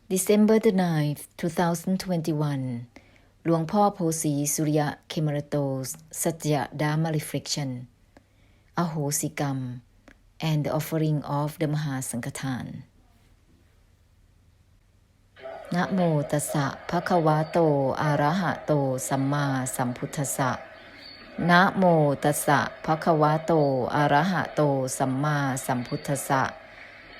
December the 9th, 2021 หลวงพ่อโพสีสุริยะ Khemarato Satya Dharma Reflection อโหสิกรรม and the offering of the Mahasankhathan นะโมตัสสะภะคะวะโตอะระหะโตสัมมาสัมพุทธัสสะนะโมตัสสะภะคะวะโตอะระหะโตสัมมาสัมพุทธัสสะ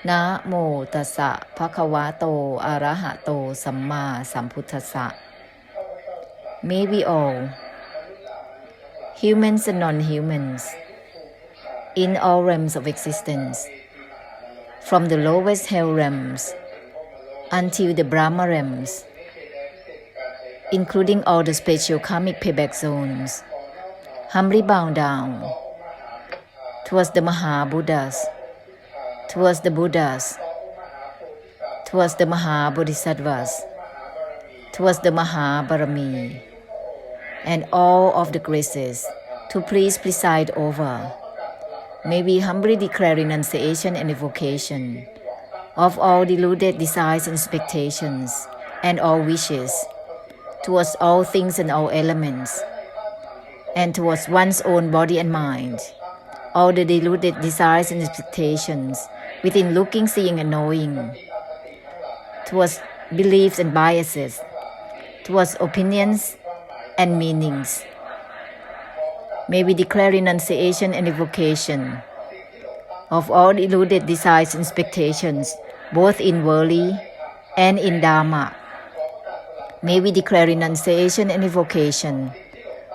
นะโมตัสสะภะคะวะโตอะระหะโตสัมมาสัมพุทธัสสะ May we all, humans and non-humans, in all realms of existence, from the lowest hell realms until the Brahma realms, including all the spatial karmic payback zones, humbly bow down towards the Maha-Buddhas, towards the Buddhas, towards the Maha-Bodhisattvas, towards the Maha-Barami, and all of the graces to please preside over. May we humbly declare renunciation and evocation of all deluded desires and expectations and all wishes towards all things and all elements, and towards one's own body and mind, all the deluded desires and expectations within looking, seeing, and knowing, towards beliefs and biases, towards opinions and meanings. May we declare renunciation and evocation of all deluded desires and expectations, both in worldly and in Dharma. May we declare renunciation and evocation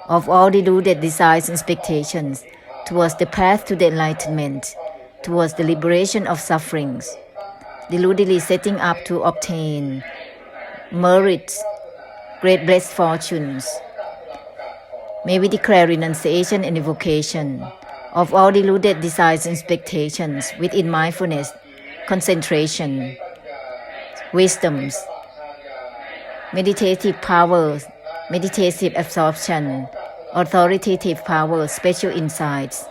of all deluded desires and expectations towards the path to the enlightenment, towards the liberation of sufferings, deludedly setting up to obtain merits, great blessed fortunes. May we declare renunciation and evocation of all deluded desires and expectations within mindfulness, concentration, wisdoms, meditative powers, meditative absorption, authoritative power, special insights,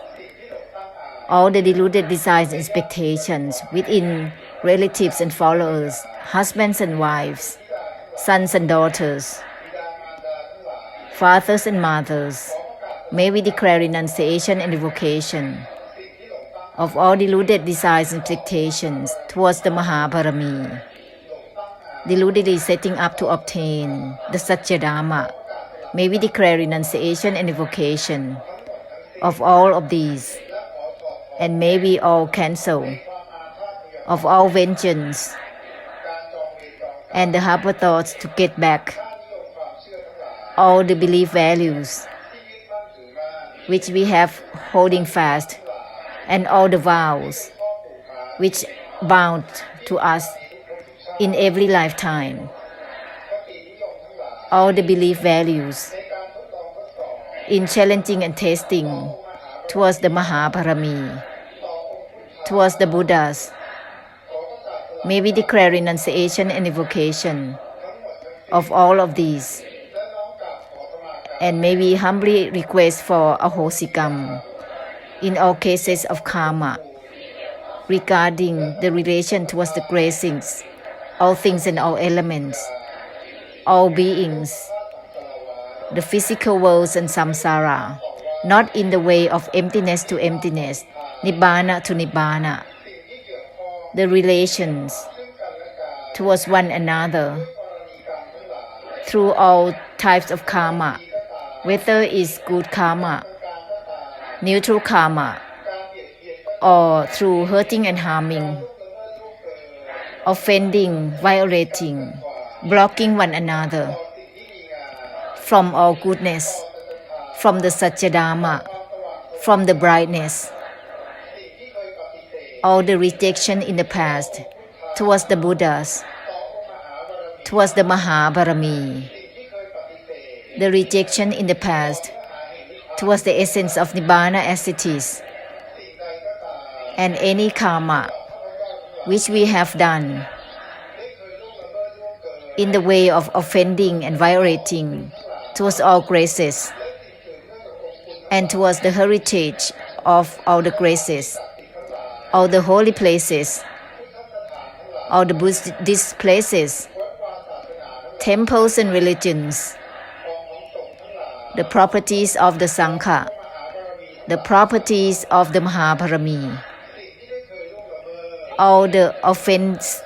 all the deluded desires and expectations within relatives and followers, husbands and wives, sons and daughters, fathers and mothers. May we declare renunciation and evocation of all deluded desires and expectations towards the Mahabarami, deludedly setting up to obtain the Satya Dharma. May we declare renunciation and evocation of all of these, and may we all cancel of all vengeance and the harbor thoughts to get back all the belief values which we have holding fast, and all the vows which bound to us in every lifetime, all the belief values in challenging and testing towards the Mahaparami, towards the Buddhas. May we declare renunciation and evocation of all of these, and may we humbly request for ahosikam in all cases of karma regarding the relation towards the gracings, all things and all elements, all beings, the physical worlds and samsara, not in the way of emptiness to emptiness, nibbana to nibbana, the relations towards one another through all types of karma, whether it's good karma, neutral karma, or through hurting and harming, offending, violating, blocking one another from all goodness, from the Satya Dharma, from the brightness, all the rejection in the past towards the Buddhas, towards the Mahabarami, the rejection in the past towards the essence of Nibbana as it is, and any karma which we have done in the way of offending and violating towards all graces and towards the heritage of all the graces, all the holy places, all the Buddhist places, temples and religions, the properties of the Sangha, the properties of the Mahaparami, all the offense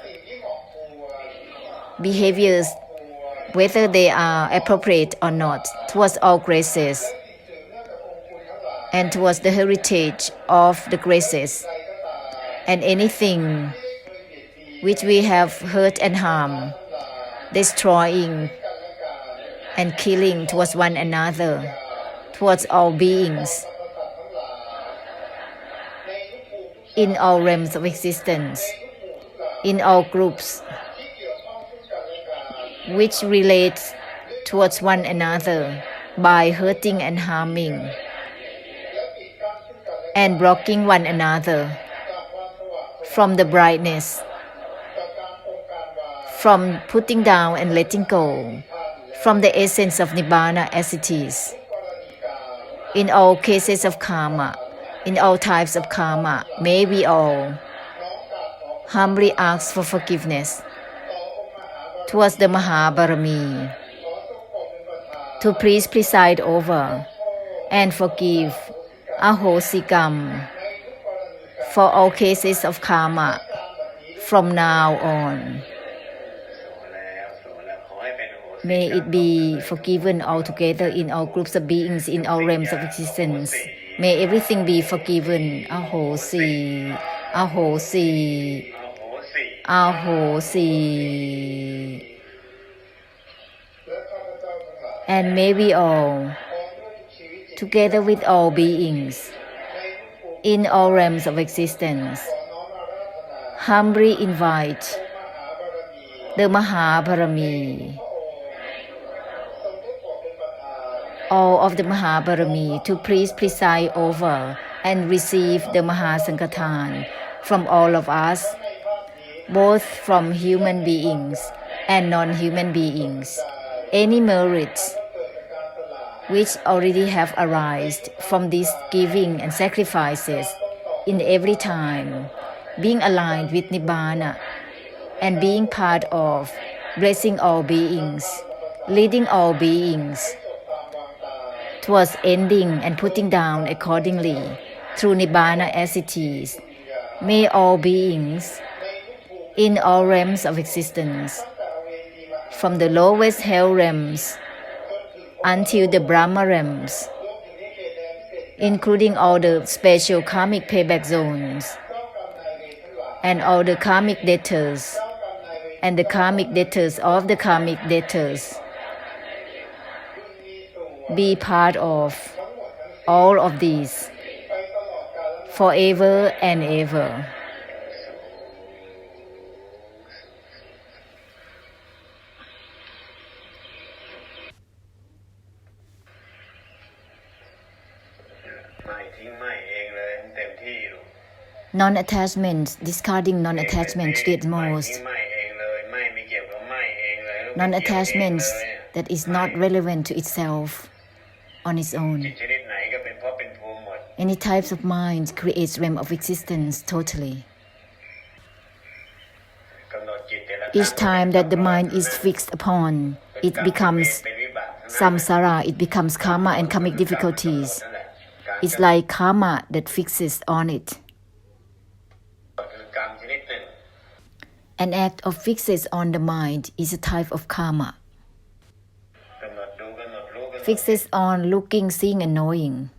behaviors, whether they are appropriate or not, towards all graces and towards the heritage of the graces, and anything which we have hurt and harmed, destroying and killing towards one another, towards all beings, in all realms of existence, in all groups, which relate towards one another by hurting and harming and blocking one another from the brightness, from putting down and letting go, from the essence of Nibbana as it is. In all cases of karma, in all types of karma, may we all humbly ask for forgiveness towards the Mahabarami, to please preside over and forgive Ahosikam for all cases of karma from now on. May it be forgiven altogether in all groups of beings, in all realms of existence. May everything be forgiven. Ahosi, Ahosi, Ahosi. And may we all, together with all beings, in all realms of existence, humbly invite the Mahaparami, all of the Mahaparami, to please preside over and receive the Mahasankathan from all of us, both from human beings and non-human beings. Any merits which already have arisen from these giving and sacrifices in every time, being aligned with Nibbana and being part of blessing all beings, leading all beings towards ending and putting down accordingly through Nibbana as it is. May all beings in all realms of existence, from the lowest hell realms until the Brahma realms, including all the special karmic payback zones, and all the karmic debtors, and the karmic debtors of the karmic debtors, be part of all of these forever and ever. Non-attachment, discarding non-attachment to the most. Non-attachment that is not relevant to itself on its own. Any types of mind creates realm of existence totally. Each time that the mind is fixed upon, it becomes samsara, it becomes karma and karmic difficulties. It's like karma that fixes on it. An act of fixes on the mind is a type of karma. Fixes on looking, seeing and knowing.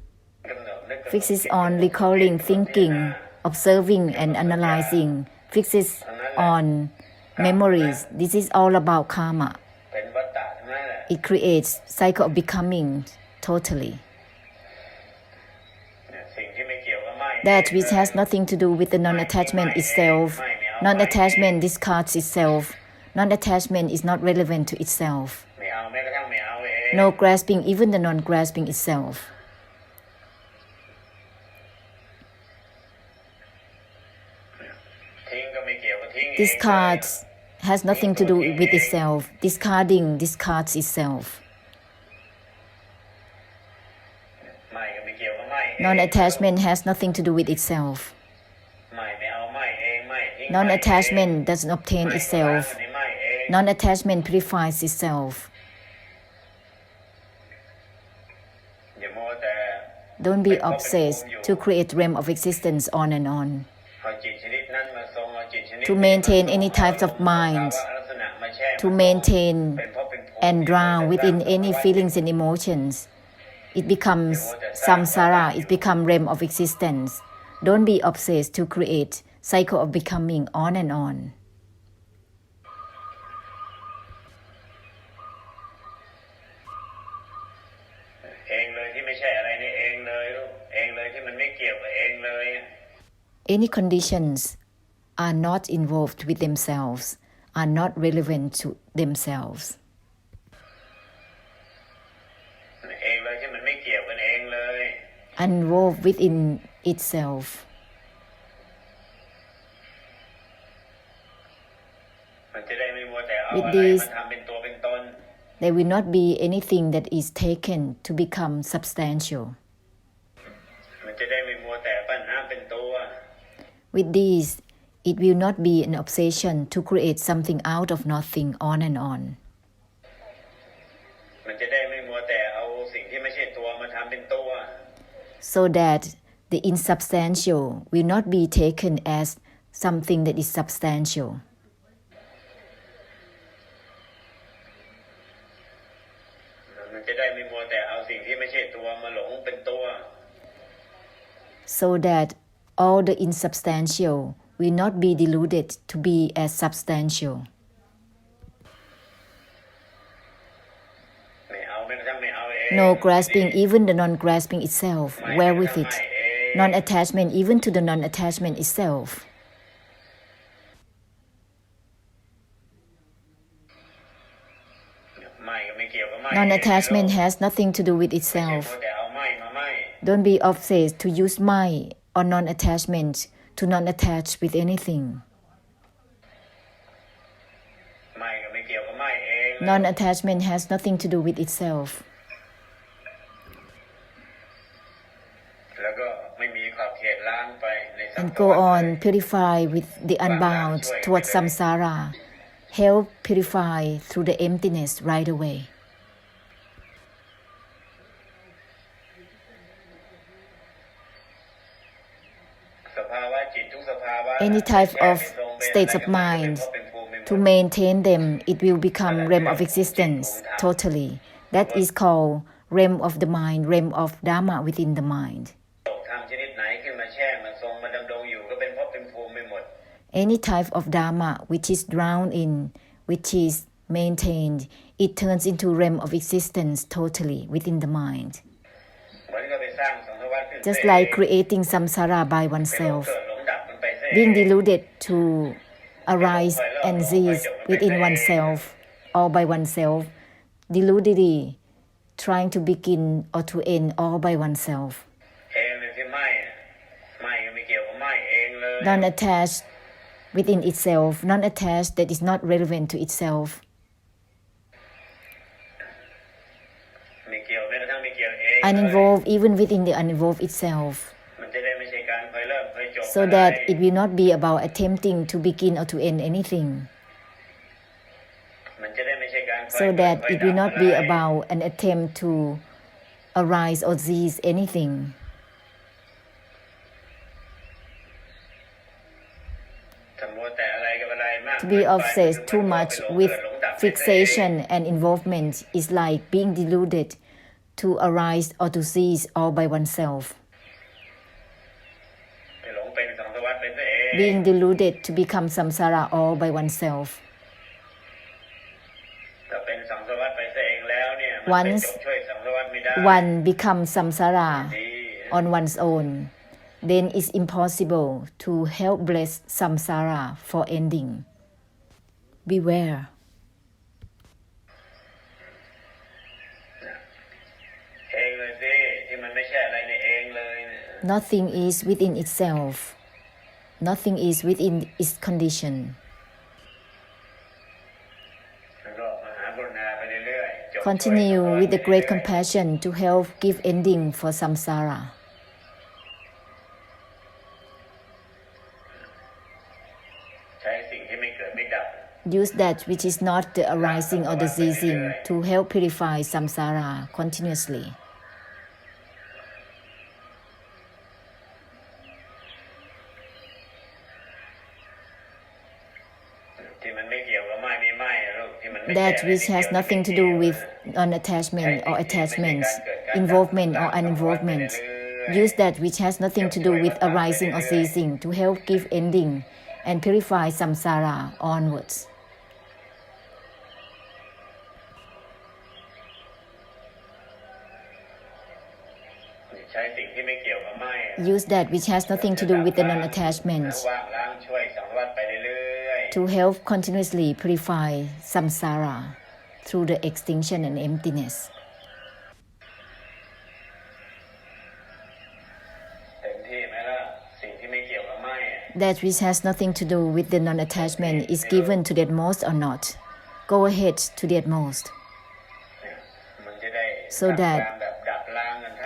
Fixes on recalling, thinking, observing and analyzing. Fixes on memories. This is all about karma. It creates cycle of becoming totally. That which has nothing to do with the non-attachment itself. Non-attachment discards itself. Non-attachment is not relevant to itself. No grasping, even the non-grasping itself. Discards has nothing to do with itself. Discarding discards itself. Non-attachment has nothing to do with itself. Non-attachment doesn't obtain itself. Non-attachment purifies itself. Don't be obsessed to create realm of existence on and on. To maintain any types of minds, to maintain and drown within any feelings and emotions, it becomes samsara, it becomes realm of existence. Don't be obsessed to create cycle of becoming on and on. Any conditions are not involved with themselves, are not relevant to themselves. Involved within itself. With this, there will not be anything that is taken to become substantial. With these, it will not be an obsession to create something out of nothing on and on. So that the insubstantial will not be taken as something that is substantial. So that all the insubstantial will not be deluded to be as substantial. No grasping, even the non-grasping itself, where with it. Non-attachment, even to the non-attachment itself. Non-attachment has nothing to do with itself. Don't be obsessed to use mind or non-attachment to non-attach with anything. Non-attachment has nothing to do with itself. And go on, purify with the unbound towards samsara. Help purify through the emptiness right away. Any type of states of mind, to maintain them, it will become realm of existence totally. That is called realm of the mind, realm of Dharma within the mind. Any type of Dharma which is drowned in, which is maintained, it turns into realm of existence totally within the mind. Just like creating samsara by oneself, being deluded to arise and cease within oneself all by oneself, deludedly trying to begin or to end all by oneself. Non-attached within itself, non-attached that is not relevant to itself. Uninvolved even within the uninvolved itself. So that it will not be about attempting to begin or to end anything. So that it will not be about an attempt to arise or cease anything. To be obsessed too much with fixation and involvement is like being deluded to arise or to cease all by oneself. Being deluded to become samsara all by oneself. Once one becomes samsara on one's own, then it's impossible to help bless samsara for ending. Beware. Nothing is within itself. Nothing is within its condition. Continue with the great compassion to help give ending for samsara. Use that which is not the arising or the ceasing to help purify samsara continuously. That which has nothing to do with non-attachment or attachments, involvement or uninvolvement. Use that which has nothing to do with arising or ceasing to help give ending and purify samsara onwards. Use that which has nothing to do with the non-attachment to help continuously purify samsara through the extinction and emptiness. That which has nothing to do with the non-attachment is given to the utmost or not. Go ahead to the utmost, so that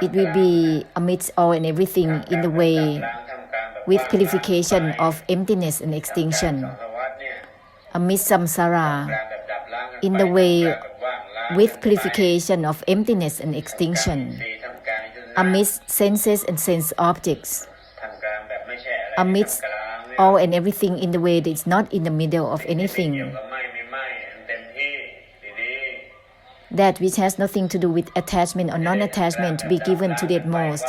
it will be amidst all and everything in the way with purification of emptiness and extinction, amidst samsara in the way with purification of emptiness and extinction, amidst senses and sense objects, amidst all and everything in the way that is not in the middle of anything. That which has nothing to do with attachment or non-attachment to be given to the utmost,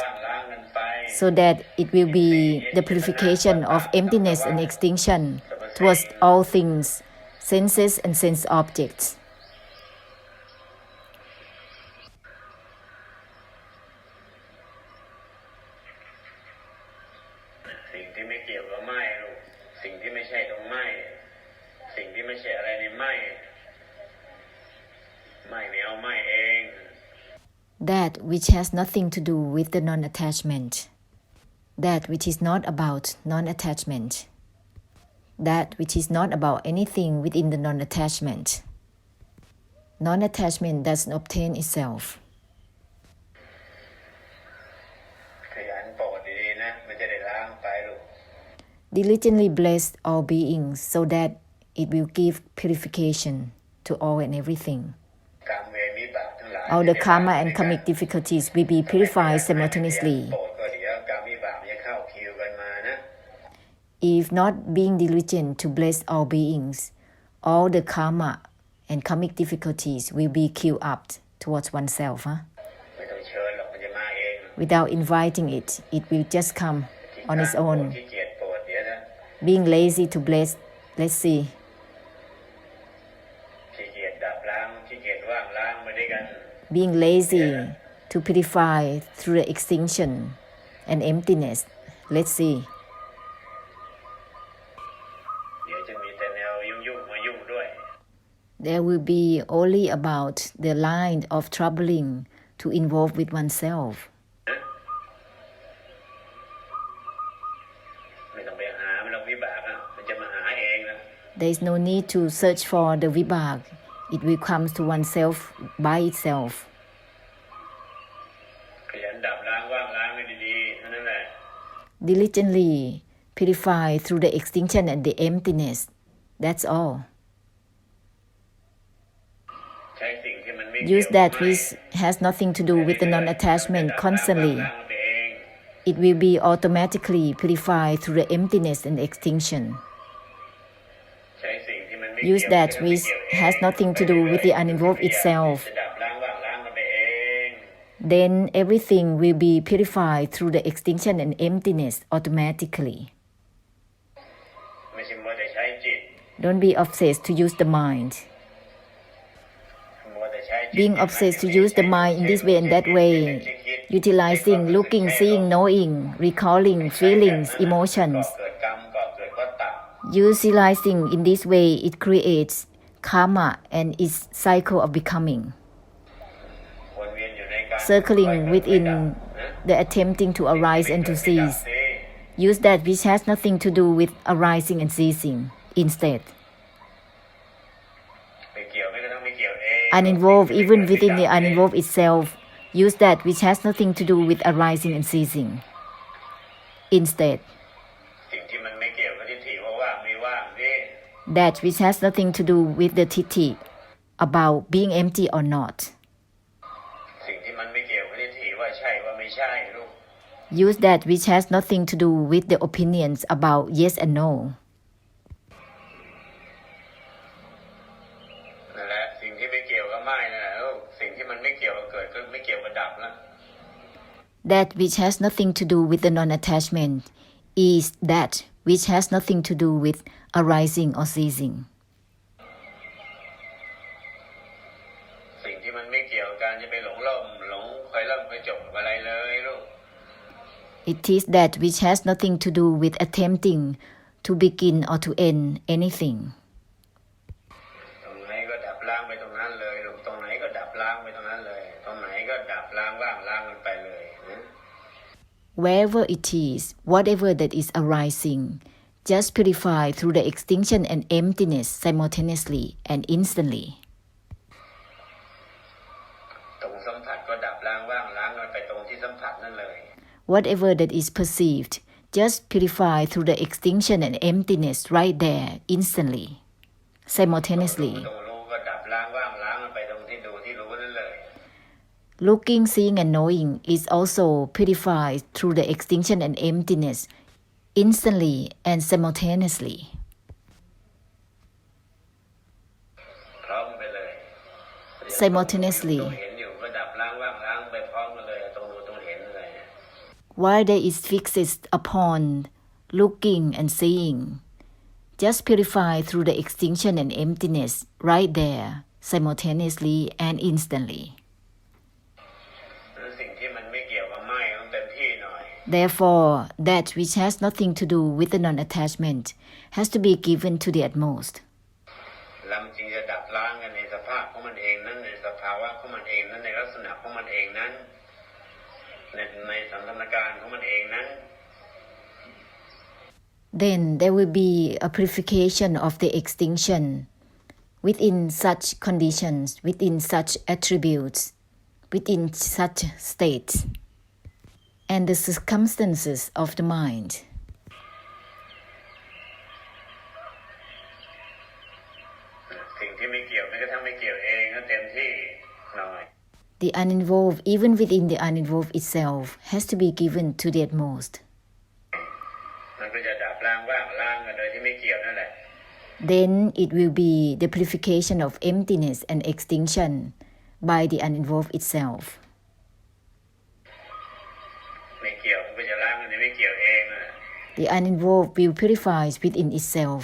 so that it will be the purification of emptiness and extinction towards all things, senses and sense objects. That which has nothing to do with the non-attachment, that which is not about non-attachment, that which is not about anything within the non-attachment. Non-attachment doesn't obtain itself. Diligently bless all beings so that it will give purification to all and everything. All the karma and karmic difficulties will be purified simultaneously. If not being diligent to bless all beings, all the karma and karmic difficulties will be queued up towards oneself. Without inviting it, it will just come on its own. Being lazy to bless, let's see. Being lazy to purify through the extinction and emptiness, let's see. There will be only about the line of troubling to involve with oneself. There is no need to search for the vibhag. It will come to oneself by itself. Diligently purify through the extinction and the emptiness. That's all. Use that which has nothing to do with the non-attachment constantly. It will be automatically purified through the emptiness and extinction. Use that which has nothing to do with the uninvolved itself. Then everything will be purified through the extinction and emptiness automatically. Don't be obsessed to use the mind. Being obsessed to use the mind in this way and that way, utilizing, looking, seeing, knowing, recalling, feelings, emotions. Utilizing in this way, it creates karma and its cycle of becoming. Circling within the attempting to arise and to cease. Use that which has nothing to do with arising and ceasing instead. Uninvolved even within the uninvolved itself. Use that which has nothing to do with arising and ceasing instead. that which has nothing to do with the tithi about being empty or not. สิ่งที่มันไม่เกี่ยวกับทิฏฐิว่าใช่ว่าไม่ใช่ลูก Use that which has nothing to do with the opinions about yes and no. นั่นแหละสิ่งที่ไม่เกี่ยวกับไม่นั่นแหละลูกสิ่งที่มันไม่เกี่ยวกับเกิดก็ไม่เกี่ยวกับดับแล้ว That which has nothing to do with the non-attachment is that which has nothing to do with arising or ceasing. สิ่งที่มันไม่เกี่ยวกันจะไปหลงล่มหลงคอยล่มคอยจบอะไรเลยลูก It is that which has nothing to do with attempting to begin or to end anything. ตรงไหนก็ดับล้างไปตรงนั้นเลยลูกตรงไหนก็ดับล้างไปตรงนั้นเลยตรงไหนก็ดับล้างว่างล้างมันไปเลยนะ Wherever it is, whatever that is arising, just purify through the extinction and emptiness simultaneously and instantly. ตรงสัมผัสก็ดับล้างว่างล้างมันไปตรงที่สัมผัสนั่นเลย Whatever that is perceived, just purify through the extinction and emptiness right there, instantly, simultaneously. ตรงรู้ก็ดับล้างว่างล้างมันไปตรงที่ดูที่รู้นั่นเลย Looking, seeing, and knowing is also purified through the extinction and emptiness, instantly and simultaneously. พร้อมไปเลย Simultaneously. เห็นอยู่ก็ดับล้างว่างล้างไปพร้อมกันเลยตรงรู้ตรงเห็นเลย While there is fixed upon looking and seeing, just purify through the extinction and emptiness right there, simultaneously and instantly. สิ่งที่มันไม่เกี่ยวกับไม่ต้องเต็มที่หน่อย Therefore, that which has nothing to do with the non-attachment has to be given to the utmost. ลำจึงจะดับล้างกันในสภาพของมันเองนั้นในสภาวะของมันเองนั้นในลักษณะของมันเองนั้นในสันทนาการของมันเองนั้น Then there will be a purification of the extinction within such conditions, within such attributes, within such states, and the circumstances of the mind. สิ่งที่ไม่เกี่ยวไม่กระทั่งไม่เกี่ยวเองก็เต็มที่หน่อย The uninvolved, even within the uninvolved itself, has to be given to the utmost. มันก็จะดับล้างว่างล้างกันโดยที่ไม่เกี่ยวนั่นแหละ Then it will be the purification of emptiness and extinction by the uninvolved itself. ไม่เกี่ยวมันก็จะล้างกันโดยไม่เกี่ยวเองนะ The uninvolved will purify within itself